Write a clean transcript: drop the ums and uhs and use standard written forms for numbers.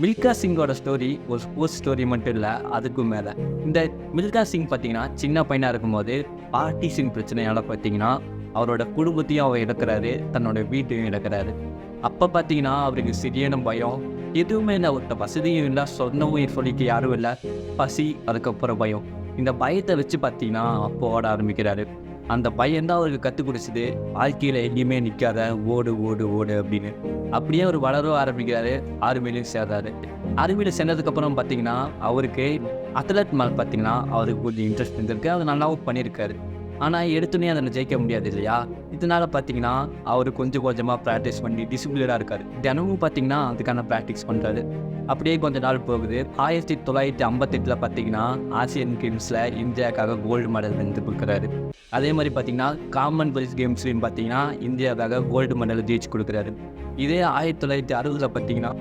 Milkha சிங்கோட story ஒரு sports story மட்டும் இல்லை, அதுக்கும் மேலே. இந்த மில்கா சிங் பார்த்தீங்கன்னா சின்ன பையனாக இருக்கும்போது பார்ட்டிஷன் பிரச்சனையால் பார்த்தீங்கன்னா அவரோட குடும்பத்தையும் அவர் இழக்கிறாரு, தன்னோட வீட்டையும் இழக்கிறாரு. அப்போ பார்த்தீங்கன்னா அவருக்கு சரியான பயம். எதுவுமே இல்லை, அவர்கிட்ட வசதியும் இல்லை, சொன்னவும் சொல்லிக்க யாரும் இல்லை. பசி, அதுக்கப்புறம் பயம். இந்த பயத்தை வச்சு பார்த்தீங்கன்னா அப்போ ஓட ஆரம்பிக்கிறாரு. அந்த பயம்தான் அவருக்கு கற்றுக் கொடுத்தது, வாழ்க்கையில் எங்கேயுமே நிற்காத, ஓடு ஓடு ஓடு அப்படின்னு. அப்படியே அவர் வளர ஆரம்பிக்கிறாரு, ஆர்மிலையும் சேர்றாரு. ஆர்மியில் சேர்ந்ததுக்கப்புறம் பார்த்தீங்கன்னா அவருக்கு அத்லட் மேலே பார்த்தீங்கன்னா அவருக்கு கொஞ்சம் இன்ட்ரெஸ்ட் இருந்திருக்கு, அது நல்லாவும் பண்ணியிருக்காரு. ஆனால் எடுத்துனே அதில் ஜெயிக்க முடியாது இல்லையா? இதனால் பார்த்தீங்கன்னா அவர் கொஞ்சம் கொஞ்சமாக ப்ராக்டிஸ் பண்ணி டிசிப்ளினாக இருக்கார். தினமும் பார்த்தீங்கன்னா அதுக்கான ப்ராக்டிஸ் பண்ணுறாரு. அப்படியே கொஞ்ச நாள் போகுது. 1958 பார்த்தீங்கன்னா ஆசியன் கேம்ஸில் இந்தியாவுக்காக கோல்டு மெடல் வந்து கொடுக்குறாரு. அதே மாதிரி பார்த்தீங்கன்னா காமன்வெல்த் கேம்ஸ்லையும் பார்த்தீங்கன்னா இந்தியாவுக்காக கோல்டு மெடல் ஜெயிச்சு கொடுக்குறாரு. இதே 1960 பார்த்தீங்கன்னா